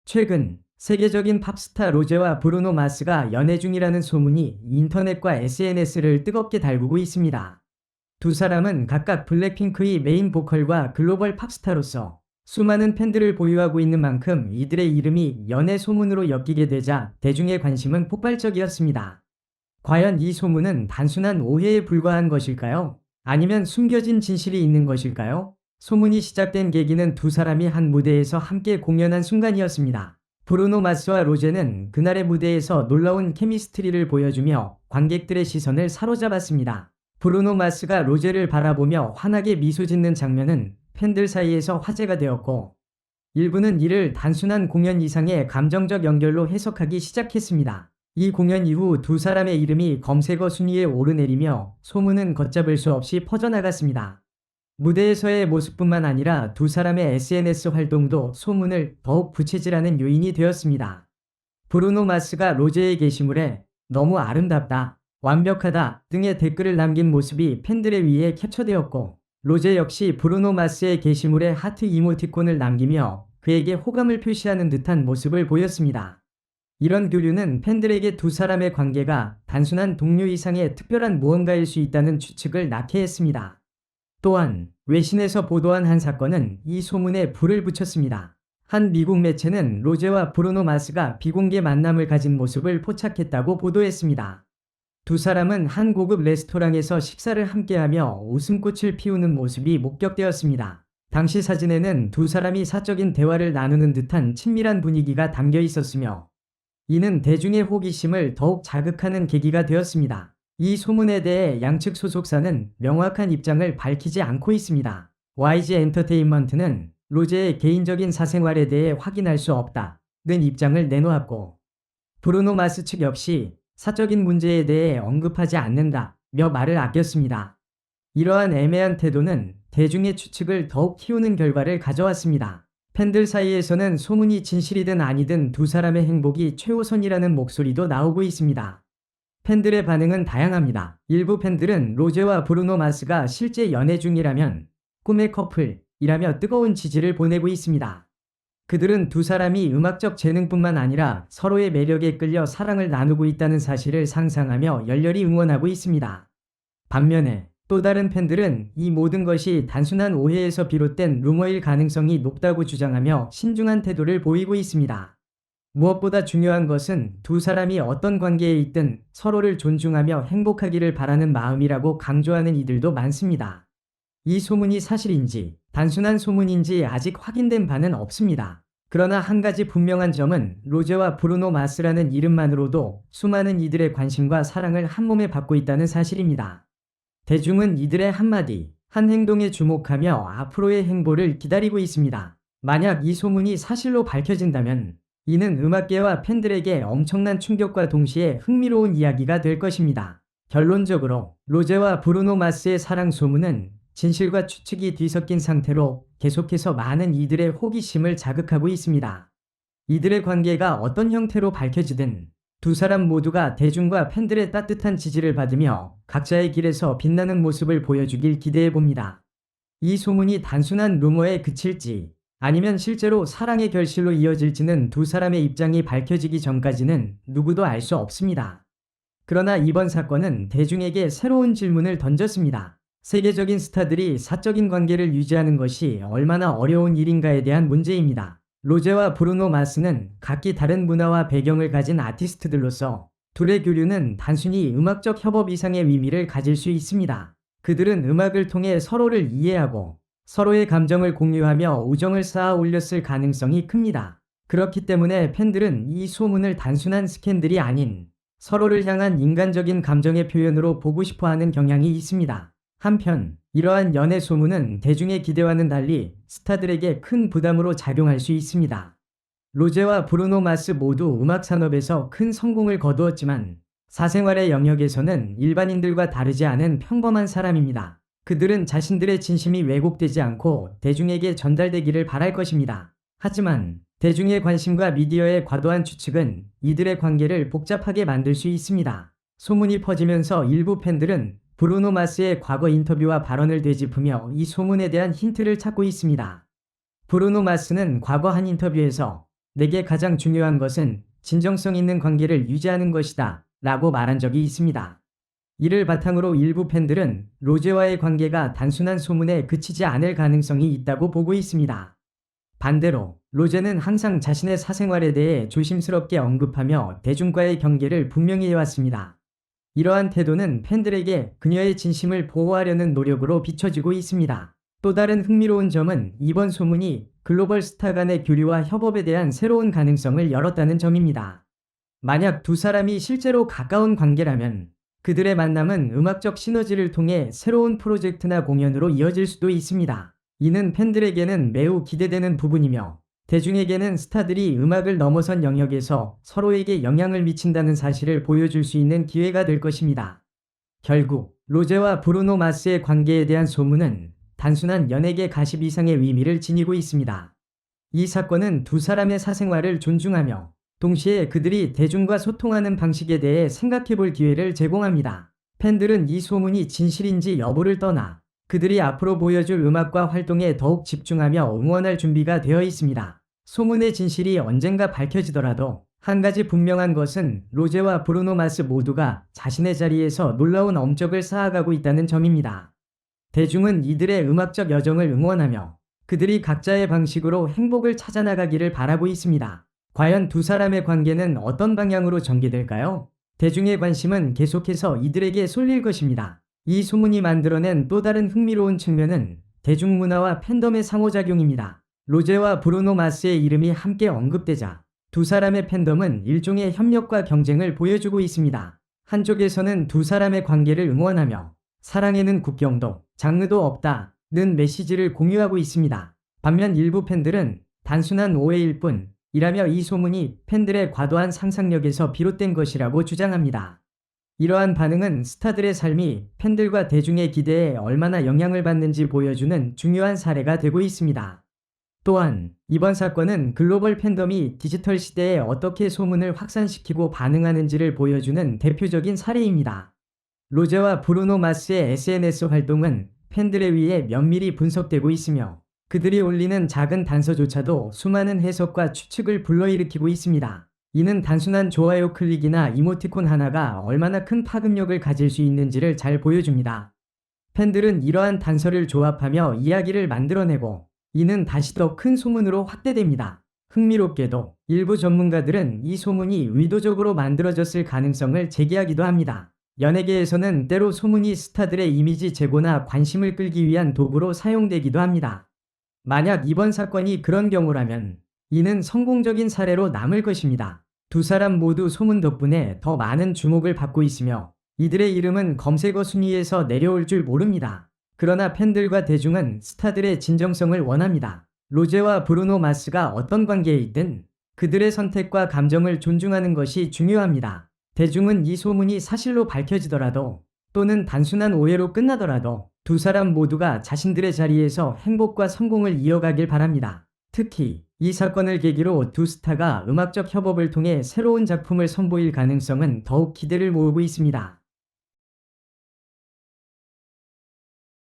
최근 세계적인 팝스타 로제와 브루노 마스가 연애 중이라는 소문이 인터넷과 SNS를 뜨겁게 달구고 있습니다. 두 사람은 각각 블랙핑크의 메인 보컬과 글로벌 팝스타로서 수많은 팬들을 보유하고 있는 만큼 이들의 이름이 연애 소문으로 엮이게 되자 대중의 관심은 폭발적이었습니다. 과연 이 소문은 단순한 오해에 불과한 것일까요? 아니면 숨겨진 진실이 있는 것일까요? 소문이 시작된 계기는 두 사람이 한 무대에서 함께 공연한 순간이었습니다. 브루노 마스와 로제는 그날의 무대에서 놀라운 케미스트리를 보여주며 관객들의 시선을 사로잡았습니다. 브루노 마스가 로제를 바라보며 환하게 미소 짓는 장면은 팬들 사이에서 화제가 되었고, 일부는 이를 단순한 공연 이상의 감정적 연결로 해석하기 시작했습니다. 이 공연 이후 두 사람의 이름이 검색어 순위에 오르내리며 소문은 걷잡을 수 없이 퍼져나갔습니다. 무대에서의 모습뿐만 아니라 두 사람의 SNS 활동도 소문을 더욱 부채질하는 요인이 되었습니다. 브루노 마스가 로제의 게시물에 "너무 아름답다", "완벽하다" 등의 댓글을 남긴 모습이 팬들에 의해 캡처되었고, 로제 역시 브루노 마스의 게시물에 하트 이모티콘을 남기며 그에게 호감을 표시하는 듯한 모습을 보였습니다. 이런 교류는 팬들에게 두 사람의 관계가 단순한 동료 이상의 특별한 무언가일 수 있다는 추측을 낳게 했습니다. 또한 외신에서 보도한 한 사건은 이 소문에 불을 붙였습니다. 한 미국 매체는 로제와 브루노 마스가 비공개 만남을 가진 모습을 포착했다고 보도했습니다. 두 사람은 한 고급 레스토랑에서 식사를 함께하며 웃음꽃을 피우는 모습이 목격되었습니다. 당시 사진에는 두 사람이 사적인 대화를 나누는 듯한 친밀한 분위기가 담겨 있었으며, 이는 대중의 호기심을 더욱 자극하는 계기가 되었습니다. 이 소문에 대해 양측 소속사는 명확한 입장을 밝히지 않고 있습니다. YG 엔터테인먼트는 로제의 개인적인 사생활에 대해 확인할 수 없다는 입장을 내놓았고, 브루노 마스 측 역시 사적인 문제에 대해 언급하지 않는다며 말을 아꼈습니다. 이러한 애매한 태도는 대중의 추측을 더욱 키우는 결과를 가져왔습니다. 팬들 사이에서는 소문이 진실이든 아니든 두 사람의 행복이 최우선이라는 목소리도 나오고 있습니다. 팬들의 반응은 다양합니다. 일부 팬들은 로제와 브루노 마스가 실제 연애 중이라면 꿈의 커플이라며 뜨거운 지지를 보내고 있습니다. 그들은 두 사람이 음악적 재능뿐만 아니라 서로의 매력에 끌려 사랑을 나누고 있다는 사실을 상상하며 열렬히 응원하고 있습니다. 반면에 또 다른 팬들은 이 모든 것이 단순한 오해에서 비롯된 루머일 가능성이 높다고 주장하며 신중한 태도를 보이고 있습니다. 무엇보다 중요한 것은 두 사람이 어떤 관계에 있든 서로를 존중하며 행복하기를 바라는 마음이라고 강조하는 이들도 많습니다. 이 소문이 사실인지 단순한 소문인지 아직 확인된 바는 없습니다. 그러나 한 가지 분명한 점은 로제와 브루노 마스라는 이름만으로도 수많은 이들의 관심과 사랑을 한몸에 받고 있다는 사실입니다. 대중은 이들의 한마디, 한 행동에 주목하며 앞으로의 행보를 기다리고 있습니다. 만약 이 소문이 사실로 밝혀진다면 이는 음악계와 팬들에게 엄청난 충격과 동시에 흥미로운 이야기가 될 것입니다. 결론적으로 로제와 브루노 마스의 사랑 소문은 진실과 추측이 뒤섞인 상태로 계속해서 많은 이들의 호기심을 자극하고 있습니다. 이들의 관계가 어떤 형태로 밝혀지든 두 사람 모두가 대중과 팬들의 따뜻한 지지를 받으며 각자의 길에서 빛나는 모습을 보여주길 기대해봅니다. 이 소문이 단순한 루머에 그칠지 아니면 실제로 사랑의 결실로 이어질지는 두 사람의 입장이 밝혀지기 전까지는 누구도 알 수 없습니다. 그러나 이번 사건은 대중에게 새로운 질문을 던졌습니다. 세계적인 스타들이 사적인 관계를 유지하는 것이 얼마나 어려운 일인가에 대한 문제입니다. 로제와 브루노 마스는 각기 다른 문화와 배경을 가진 아티스트들로서 둘의 교류는 단순히 음악적 협업 이상의 의미를 가질 수 있습니다. 그들은 음악을 통해 서로를 이해하고 서로의 감정을 공유하며 우정을 쌓아 올렸을 가능성이 큽니다. 그렇기 때문에 팬들은 이 소문을 단순한 스캔들이 아닌 서로를 향한 인간적인 감정의 표현으로 보고 싶어하는 경향이 있습니다. 한편 이러한 연애 소문은 대중의 기대와는 달리 스타들에게 큰 부담으로 작용할 수 있습니다. 로제와 브루노 마스 모두 음악 산업에서 큰 성공을 거두었지만 사생활의 영역에서는 일반인들과 다르지 않은 평범한 사람입니다. 그들은 자신들의 진심이 왜곡되지 않고 대중에게 전달되기를 바랄 것입니다. 하지만 대중의 관심과 미디어의 과도한 추측은 이들의 관계를 복잡하게 만들 수 있습니다. 소문이 퍼지면서 일부 팬들은 브루노 마스의 과거 인터뷰와 발언을 되짚으며 이 소문에 대한 힌트를 찾고 있습니다. 브루노 마스는 과거 한 인터뷰에서 내게 가장 중요한 것은 진정성 있는 관계를 유지하는 것이다 라고 말한 적이 있습니다. 이를 바탕으로 일부 팬들은 로제와의 관계가 단순한 소문에 그치지 않을 가능성이 있다고 보고 있습니다. 반대로 로제는 항상 자신의 사생활에 대해 조심스럽게 언급하며 대중과의 경계를 분명히 해왔습니다. 이러한 태도는 팬들에게 그녀의 진심을 보호하려는 노력으로 비춰지고 있습니다. 또 다른 흥미로운 점은 이번 소문이 글로벌 스타 간의 교류와 협업에 대한 새로운 가능성을 열었다는 점입니다. 만약 두 사람이 실제로 가까운 관계라면 그들의 만남은 음악적 시너지를 통해 새로운 프로젝트나 공연으로 이어질 수도 있습니다. 이는 팬들에게는 매우 기대되는 부분이며 대중에게는 스타들이 음악을 넘어선 영역에서 서로에게 영향을 미친다는 사실을 보여줄 수 있는 기회가 될 것입니다. 결국 로제와 브루노 마스의 관계에 대한 소문은 단순한 연예계 가십 이상의 의미를 지니고 있습니다. 이 사건은 두 사람의 사생활을 존중하며 동시에 그들이 대중과 소통하는 방식에 대해 생각해볼 기회를 제공합니다. 팬들은 이 소문이 진실인지 여부를 떠나 그들이 앞으로 보여줄 음악과 활동에 더욱 집중하며 응원할 준비가 되어 있습니다. 소문의 진실이 언젠가 밝혀지더라도 한 가지 분명한 것은 로제와 브루노 마스 모두가 자신의 자리에서 놀라운 업적을 쌓아가고 있다는 점입니다. 대중은 이들의 음악적 여정을 응원하며 그들이 각자의 방식으로 행복을 찾아나가기를 바라고 있습니다. 과연 두 사람의 관계는 어떤 방향으로 전개될까요? 대중의 관심은 계속해서 이들에게 쏠릴 것입니다. 이 소문이 만들어낸 또 다른 흥미로운 측면은 대중문화와 팬덤의 상호작용입니다. 로제와 브루노 마스의 이름이 함께 언급되자 두 사람의 팬덤은 일종의 협력과 경쟁을 보여주고 있습니다. 한쪽에서는 두 사람의 관계를 응원하며 사랑에는 국경도 장르도 없다는 메시지를 공유하고 있습니다. 반면 일부 팬들은 단순한 오해일 뿐이라며 이 소문이 팬들의 과도한 상상력에서 비롯된 것이라고 주장합니다. 이러한 반응은 스타들의 삶이 팬들과 대중의 기대에 얼마나 영향을 받는지 보여주는 중요한 사례가 되고 있습니다. 또한 이번 사건은 글로벌 팬덤이 디지털 시대에 어떻게 소문을 확산시키고 반응하는지를 보여주는 대표적인 사례입니다. 로제와 브루노 마스의 SNS 활동은 팬들에 의해 면밀히 분석되고 있으며 그들이 올리는 작은 단서조차도 수많은 해석과 추측을 불러일으키고 있습니다. 이는 단순한 좋아요 클릭이나 이모티콘 하나가 얼마나 큰 파급력을 가질 수 있는지를 잘 보여줍니다. 팬들은 이러한 단서를 조합하며 이야기를 만들어내고 이는 다시 더 큰 소문으로 확대됩니다. 흥미롭게도 일부 전문가들은 이 소문이 의도적으로 만들어졌을 가능성을 제기하기도 합니다. 연예계에서는 때로 소문이 스타들의 이미지 제고나 관심을 끌기 위한 도구로 사용되기도 합니다. 만약 이번 사건이 그런 경우라면 이는 성공적인 사례로 남을 것입니다. 두 사람 모두 소문 덕분에 더 많은 주목을 받고 있으며 이들의 이름은 검색어 순위에서 내려올 줄 모릅니다. 그러나 팬들과 대중은 스타들의 진정성을 원합니다. 로제와 브루노 마스가 어떤 관계에 있든 그들의 선택과 감정을 존중하는 것이 중요합니다. 대중은 이 소문이 사실로 밝혀지더라도 또는 단순한 오해로 끝나더라도 두 사람 모두가 자신들의 자리에서 행복과 성공을 이어가길 바랍니다. 특히 이 사건을 계기로 두 스타가 음악적 협업을 통해 새로운 작품을 선보일 가능성은 더욱 기대를 모으고 있습니다.